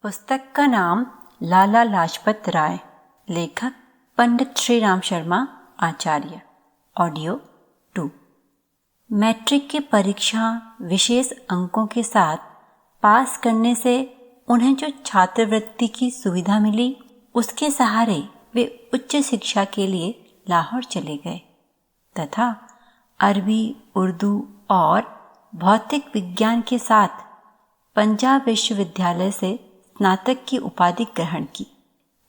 पुस्तक का नाम लाला लाजपत राय, लेखक पंडित श्री राम शर्मा आचार्य। ऑडियो 2। मैट्रिक की परीक्षा विशेष अंकों के साथ पास करने से उन्हें जो छात्रवृत्ति की सुविधा मिली, उसके सहारे वे उच्च शिक्षा के लिए लाहौर चले गए तथा अरबी, उर्दू और भौतिक विज्ञान के साथ पंजाब विश्वविद्यालय से स्नातक की उपाधि ग्रहण की।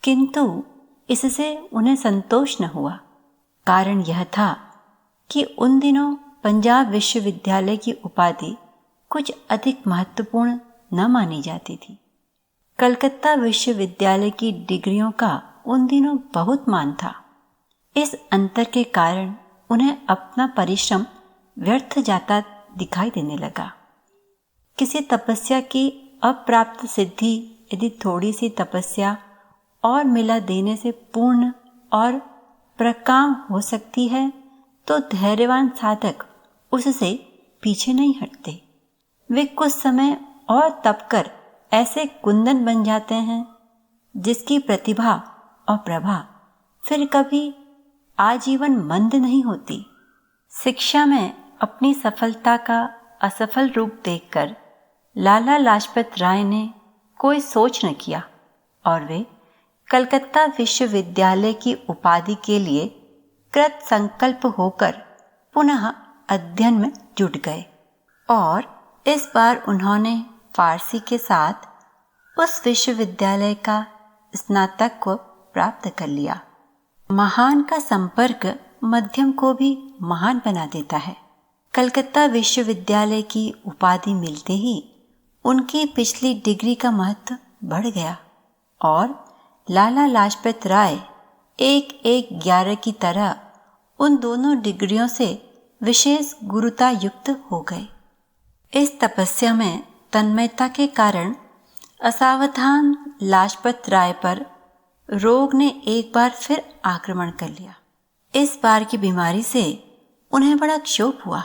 किंतु इससे उन्हें संतोष न हुआ। कारण यह था कि उन दिनों पंजाब विश्वविद्यालय की उपाधि कुछ अधिक महत्वपूर्ण न मानी जाती थी। कलकत्ता विश्वविद्यालय की डिग्रियों का उन दिनों बहुत मान था। इस अंतर के कारण उन्हें अपना परिश्रम व्यर्थ जाता दिखाई देने लगा। किसी तपस्या की अप्राप्त सिद्धि यदि थोड़ी सी तपस्या और मिला देने से पूर्ण और प्रकाम हो सकती है, तो धैर्यवान साधक उससे पीछे नहीं हटते। वे कुछ समय और तप कर ऐसे कुंदन बन जाते हैं जिसकी प्रतिभा और प्रभा फिर कभी आजीवन मंद नहीं होती। शिक्षा में अपनी सफलता का असफल रूप देखकर लाला लाजपत राय ने कोई सोच न किया और वे कलकत्ता विश्वविद्यालय की उपाधि के लिए कृत संकल्प होकर पुनः अध्ययन में जुट गए और इस बार उन्होंने फारसी के साथ उस विश्वविद्यालय का स्नातक प्राप्त कर लिया। महान का संपर्क मध्यम को भी महान बना देता है। कलकत्ता विश्वविद्यालय की उपाधि मिलते ही उनकी पिछली डिग्री का महत्व बढ़ गया और लाला लाजपत राय 1-1-11 की तरह उन दोनों डिग्रियों से विशेष गुरुता युक्त हो गए। इस तपस्या में तन्मयता के कारण असावधान लाजपत राय पर रोग ने एक बार फिर आक्रमण कर लिया। इस बार की बीमारी से उन्हें बड़ा क्षोभ हुआ।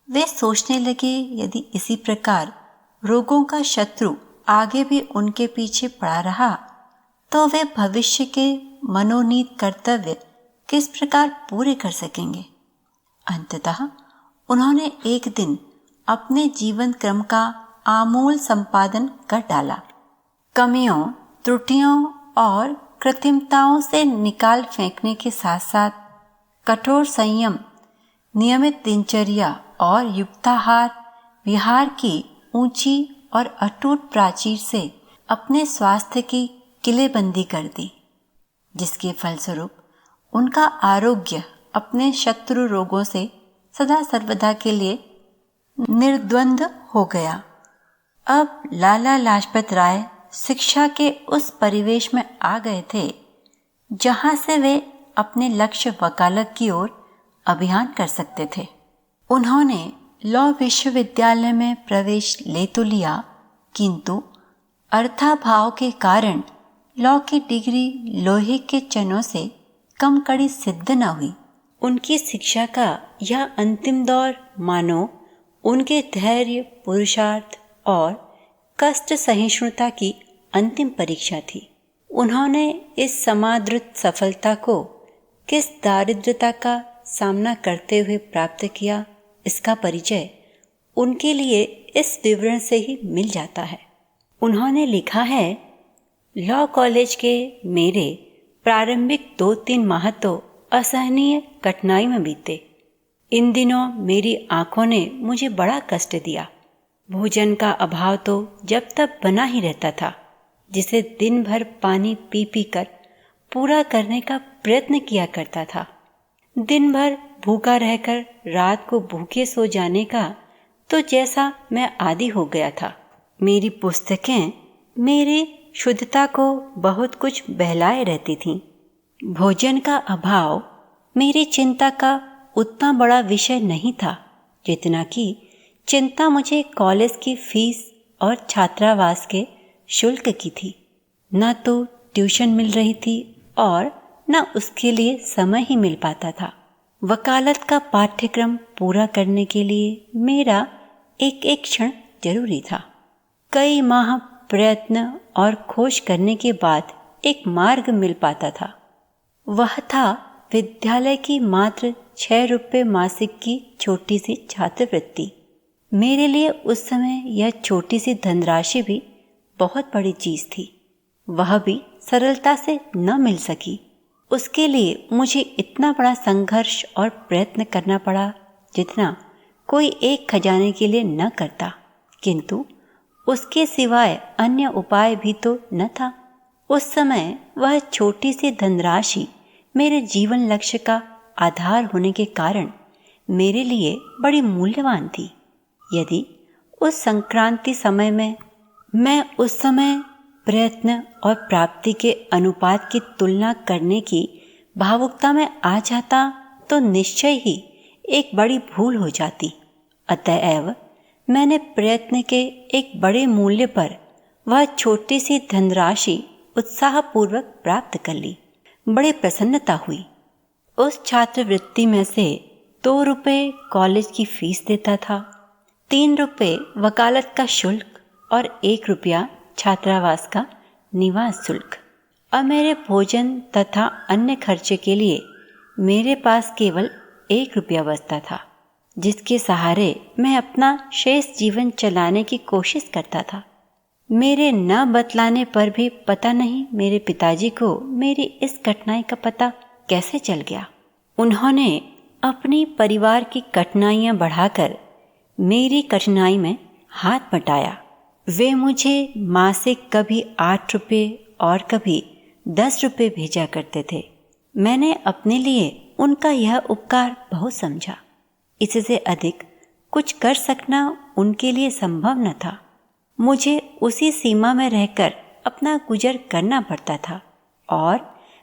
वे सोचने लगे, यदि इसी प्रकार रोगों का शत्रु आगे भी उनके पीछे पड़ा रहा तो वे भविष्य के मनोनीत कर्तव्य किस प्रकार पूरे कर सकेंगे। अंततः उन्होंने एक दिन अपने जीवन क्रम का आमूल संपादन कर डाला। कमियों, त्रुटियों और कृत्रिमताओं से निकाल फेंकने के साथ साथ कठोर संयम, नियमित दिनचर्या और युक्ताहार विहार की ऊंची और अटूट प्राचीर से अपने स्वास्थ्य की किलेबंदी कर दी, जिसके फलस्वरूप उनका आरोग्य अपने शत्रु रोगों से सदा सर्वदा के लिए निर्द्वंद हो गया। अब लाला लाजपत राय शिक्षा के उस परिवेश में आ गए थे जहां से वे अपने लक्ष्य वकालत की ओर अभियान कर सकते थे। उन्होंने लॉ विश्वविद्यालय में प्रवेश ले तो लिया, किंतु अर्थाभाव के कारण लॉ की डिग्री लोहे के चनों से कम कड़ी सिद्ध न हुई। उनकी शिक्षा का यह अंतिम दौर मानो उनके धैर्य, पुरुषार्थ और कष्ट सहिष्णुता की अंतिम परीक्षा थी। उन्होंने इस समादृत सफलता को किस दारिद्रता का सामना करते हुए प्राप्त किया, इसका परिचय उनके लिए इस विवरण से ही मिल जाता है। उन्होंने लिखा है, लॉ कॉलेज के मेरे प्रारंभिक 2-3 माह तो असहनीय कठिनाई में बीते। इन दिनों मेरी आंखों ने मुझे बड़ा कष्ट दिया। भोजन का अभाव तो जब तक बना ही रहता था, जिसे दिन भर पानी पी पी कर पूरा करने का प्रयत्न किया करता था। दिन भर भूखा रहकर रात को भूखे सो जाने का तो जैसा मैं आदी हो गया था। मेरी पुस्तकें मेरी शुद्धता को बहुत कुछ बहलाए रहती थीं। भोजन का अभाव मेरी चिंता का उतना बड़ा विषय नहीं था जितना कि चिंता मुझे कॉलेज की फीस और छात्रावास के शुल्क की थी। न तो ट्यूशन मिल रही थी और न उसके लिए समय ही मिल पाता था। वकालत का पाठ्यक्रम पूरा करने के लिए मेरा एक एक क्षण जरूरी था। कई माह प्रयत्न और खोज करने के बाद एक मार्ग मिल पाता था। वह था विद्यालय की मात्र 6 रुपये मासिक की छोटी सी छात्रवृत्ति। मेरे लिए उस समय यह छोटी सी धनराशि भी बहुत बड़ी चीज थी। वह भी सरलता से न मिल सकी। उसके लिए मुझे इतना बड़ा संघर्ष और प्रयत्न करना पड़ा जितना कोई एक खजाने के लिए न करता, किंतु उसके सिवाय अन्य उपाय भी तो न था। उस समय वह छोटी सी धनराशि मेरे जीवन लक्ष्य का आधार होने के कारण मेरे लिए बड़ी मूल्यवान थी। यदि उस संक्रांति समय में मैं उस समय प्रयत्न और प्राप्ति के अनुपात की तुलना करने की भावुकता में आ जाता तो निश्चय ही एक बड़ी भूल हो जाती। अतएव मैंने प्रयत्न के एक बड़े मूल्य पर वह छोटी सी धनराशि उत्साहपूर्वक प्राप्त कर ली। बड़े प्रसन्नता हुई। उस छात्रवृत्ति में से 2 रुपये कॉलेज की फीस देता था, 3 रुपये वकालत का शुल्क और 1 रुपया छात्रावास का निवास शुल्क। अब मेरे भोजन तथा अन्य खर्चे के लिए मेरे पास केवल 1 रुपया बचता था, जिसके सहारे मैं अपना शेष जीवन चलाने की कोशिश करता था। मेरे न बतलाने पर भी पता नहीं मेरे पिताजी को मेरी इस कठिनाई का पता कैसे चल गया। उन्होंने अपनी परिवार की कठिनाइयां बढ़ाकर मेरी कठिनाई में हाथ बटाया। वे मुझे मासिक कभी 8 रुपये और कभी 10 रुपये भेजा करते थे। मैंने अपने लिए उनका यह उपकार बहुत समझा। इससे अधिक कुछ कर सकना उनके लिए संभव न था। मुझे उसी सीमा में रहकर अपना गुजर करना पड़ता था और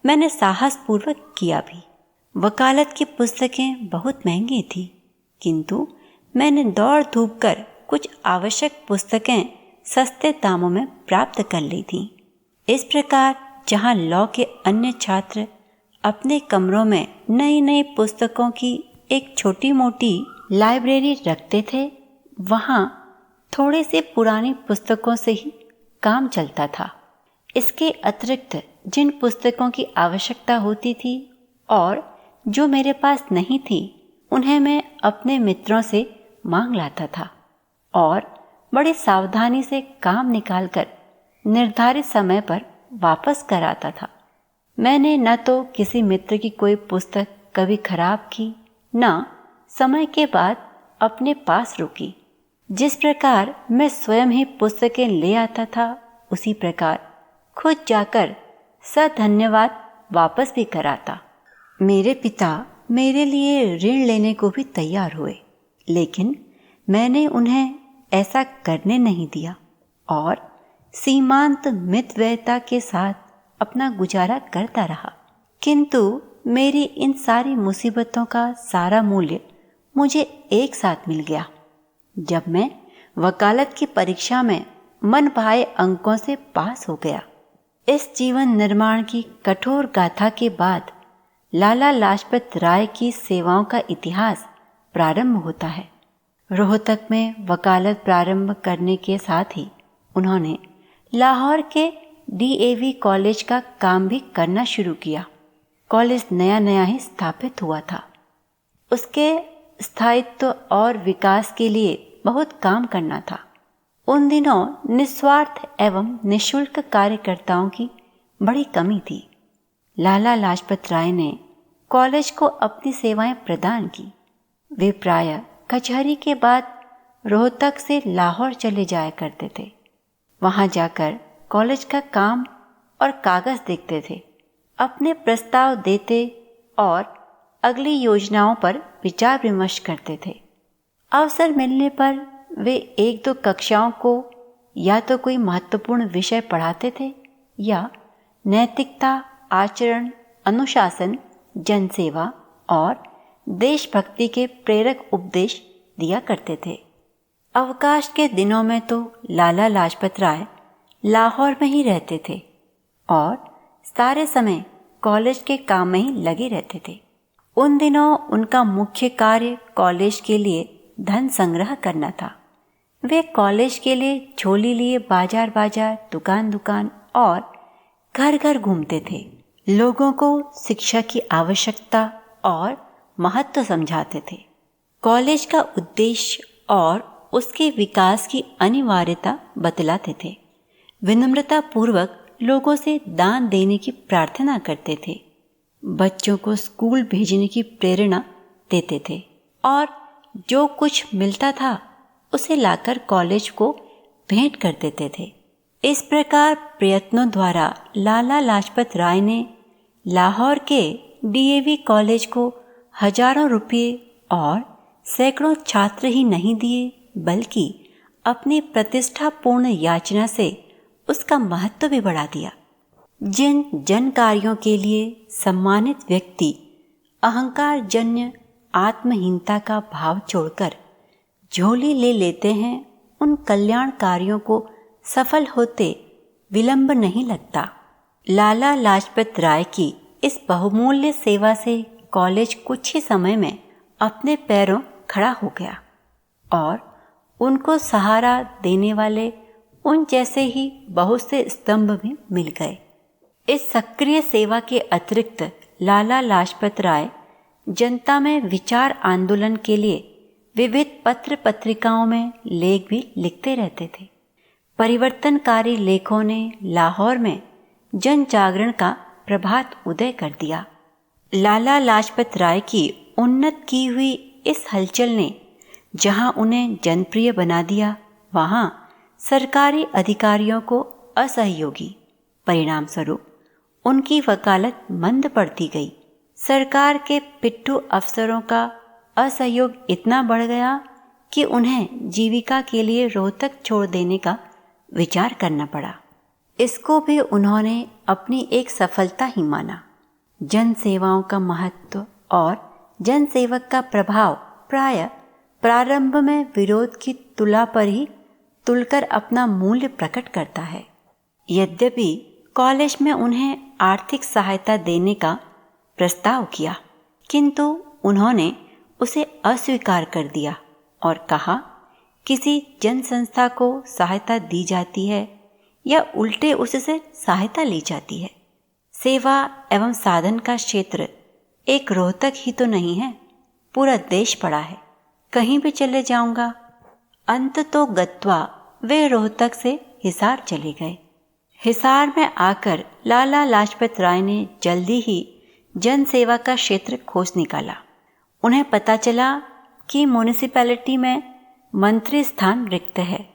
मैंने साहसपूर्वक किया भी। वकालत की पुस्तकें बहुत महंगी थी, किंतु मैंने दौड़ धूप कर कुछ आवश्यक पुस्तकें सस्ते दामों में प्राप्त कर ली थीं। इस प्रकार जहाँ लॉ के अन्य छात्र अपने कमरों में नई नई पुस्तकों की एक छोटी मोटी लाइब्रेरी रखते थे, वहाँ थोड़े से पुरानी पुस्तकों से ही काम चलता था। इसके अतिरिक्त जिन पुस्तकों की आवश्यकता होती थी और जो मेरे पास नहीं थी, उन्हें मैं अपने मित्रों से मांग लाता था और बड़ी सावधानी से काम निकालकर निर्धारित समय पर वापस कर आता था। मैंने न तो किसी मित्र की कोई पुस्तक कभी खराब की, न समय के बाद अपने पास रोकी। जिस प्रकार मैं स्वयं ही पुस्तकें ले आता था, उसी प्रकार खुद जाकर सधन्यवाद वापस भी कराता। मेरे पिता मेरे लिए ऋण लेने को भी तैयार हुए, लेकिन मैंने उन्हें ऐसा करने नहीं दिया और सीमांत मितव्ययता के साथ अपना गुजारा करता रहा। किंतु मेरी इन सारी मुसीबतों का सारा मूल्य मुझे एक साथ मिल गया जब मैं वकालत की परीक्षा में मन भाए अंकों से पास हो गया। इस जीवन निर्माण की कठोर गाथा के बाद लाला लाजपत राय की सेवाओं का इतिहास प्रारंभ होता है। रोहतक में वकालत प्रारंभ करने के साथ ही उन्होंने लाहौर के DAV कॉलेज का काम भी करना शुरू किया। कॉलेज नया नया ही स्थापित हुआ था। उसके स्थायित्व और विकास के लिए बहुत काम करना था। उन दिनों निस्वार्थ एवं निःशुल्क कार्यकर्ताओं की बड़ी कमी थी। लाला लाजपत राय ने कॉलेज को अपनी सेवाएं प्रदान की। वे प्रायः कचहरी के बाद रोहतक से लाहौर चले जाया करते थे। वहां जाकर कॉलेज का काम और कागज देखते थे, अपने प्रस्ताव देते और अगली योजनाओं पर विचार विमर्श करते थे। अवसर मिलने पर वे 1-2 कक्षाओं को या तो कोई महत्वपूर्ण विषय पढ़ाते थे या नैतिकता, आचरण, अनुशासन, जनसेवा और देशभक्ति के प्रेरक उपदेश दिया करते थे। अवकाश के दिनों में तो लाला लाजपत राय लाहौर में ही रहते थे और सारे समय कॉलेज के काम में ही लगे रहते थे। उन दिनों उनका मुख्य कार्य कॉलेज के लिए धन संग्रह करना था। वे कॉलेज के लिए झोली लिए बाजार बाजार, दुकान दुकान और घर घर घूमते थे। लोगों को शिक्षा की आवश्यकता और महत्व समझाते थे। कॉलेज का उद्देश्य और उसके विकास की अनिवार्यता बतलाते थे। विनम्रता पूर्वक लोगों से दान देने की प्रार्थना करते थे। बच्चों को स्कूल भेजने की प्रेरणा देते थे और जो कुछ मिलता था उसे लाकर कॉलेज को भेंट कर देते थे। इस प्रकार प्रयत्नों द्वारा लाला लाजपत राय ने लाहौर के डीएवी कॉलेज को हजारों रुपये और सैकड़ों छात्र ही नहीं दिए, बल्कि अपनी प्रतिष्ठापूर्ण याचना से उसका महत्व भी बढ़ा दिया। जिन जन कार्यों के लिए सम्मानित व्यक्ति अहंकार जन्य आत्महीनता का भाव छोड़कर झोली ले लेते हैं, उन कल्याण कार्यों को सफल होते विलंब नहीं लगता। लाला लाजपत राय की इस बहुमूल्य सेवा से कॉलेज कुछ ही समय में अपने पैरों खड़ा हो गया और उनको सहारा देने वाले उन जैसे ही बहुत से स्तंभ भी मिल गए। इस सक्रिय सेवा के अतिरिक्त लाला लाजपत राय जनता में विचार आंदोलन के लिए विविध पत्र पत्रिकाओं में लेख भी लिखते रहते थे। परिवर्तनकारी लेखों ने लाहौर में जन जागरण का प्रभात उदय कर दिया। लाला लाजपत राय की उन्नत की हुई इस हलचल ने जहां उन्हें जनप्रिय बना दिया, वहां सरकारी अधिकारियों को असहयोगी। परिणाम स्वरूप उनकी वकालत मंद पड़ती गई। सरकार के पिट्ठू अफसरों का असहयोग इतना बढ़ गया कि उन्हें जीविका के लिए रोहतक छोड़ देने का विचार करना पड़ा। इसको भी उन्होंने अपनी एक सफलता ही माना। जन सेवाओं का महत्व और जन सेवक का प्रभाव प्राय प्रारंभ में विरोध की तुला पर ही तुलकर अपना मूल्य प्रकट करता है। यद्यपि कॉलेज में उन्हें आर्थिक सहायता देने का प्रस्ताव किया, किंतु उन्होंने उसे अस्वीकार कर दिया और कहा, किसी जन संस्था को सहायता दी जाती है या उल्टे उससे सहायता ली जाती है। सेवा एवं साधन का क्षेत्र एक रोहतक ही तो नहीं है, पूरा देश पड़ा है। कहीं भी चले जाऊंगा। अंत तो गत्वा वे रोहतक से हिसार चले गए। हिसार में आकर लाला लाजपत राय ने जल्दी ही जन सेवा का क्षेत्र खोज निकाला। उन्हें पता चला कि म्युनिसिपैलिटी में मंत्री स्थान रिक्त है,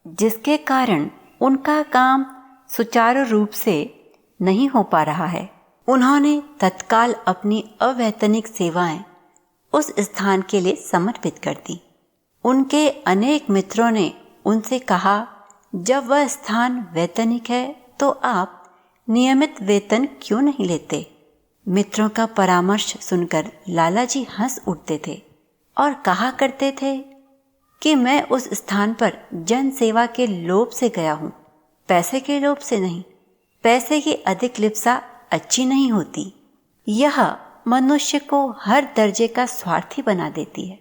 जिसके कारण उनका काम सुचारू रूप से नहीं हो पा रहा है। उन्होंने तत्काल अपनी अवैतनिक सेवाएं उस स्थान के लिए समर्पित कर दी। उनके अनेक मित्रों ने उनसे कहा, जब वह स्थान वैतनिक है तो आप नियमित वेतन क्यों नहीं लेते। मित्रों का परामर्श सुनकर लाला जी हंस उठते थे और कहा करते थे कि मैं उस स्थान पर जन सेवा के लोभ से गया हूँ, पैसे के लोभ से नहीं। पैसे की अधिक लिप्सा अच्छी नहीं होती। यह मनुष्य को हर दर्जे का स्वार्थी बना देती है।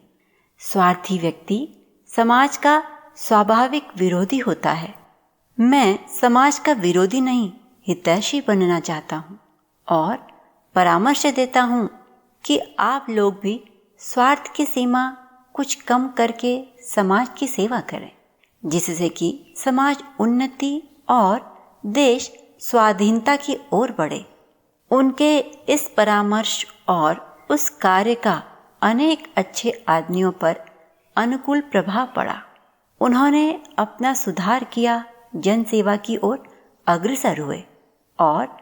स्वार्थी व्यक्ति समाज का स्वाभाविक विरोधी होता है। मैं समाज का विरोधी नहीं, हितैषी बनना चाहता हूँ और परामर्श देता हूँ कि आप लोग भी स्वार्थ की सीमा कुछ कम करके समाज की सेवा करें, जिससे कि समाज उन्नति और देश स्वाधीनता की ओर बढ़े। उनके इस परामर्श और उस कार्य का अनेक अच्छे आदमियों पर अनुकूल प्रभाव पड़ा। उन्होंने अपना सुधार किया, जन सेवा की ओर अग्रसर हुए और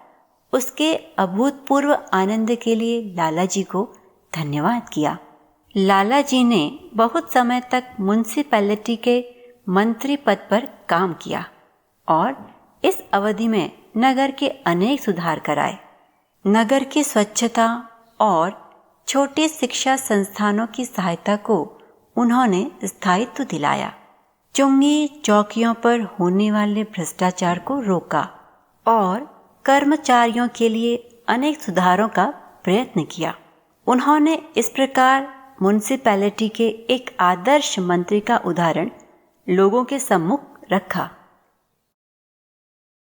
उसके अभूतपूर्व आनंद के लिए लाला जी को धन्यवाद किया। लाला जी ने बहुत समय तक म्युनिसिपैलिटी के मंत्री पद पर काम किया और इस अवधि में नगर के अनेक सुधार कराए। नगर की स्वच्छता और छोटे शिक्षा संस्थानों की सहायता को उन्होंने स्थायित्व दिलाया। चुंगी चौकियों पर होने वाले भ्रष्टाचार को रोका और कर्मचारियों के लिए अनेक सुधारों का प्रयत्न किया। उन्होंने इस प्रकार म्युनिसिपैलिटी के एक आदर्श मंत्री का उदाहरण लोगों के सम्मुख रखा।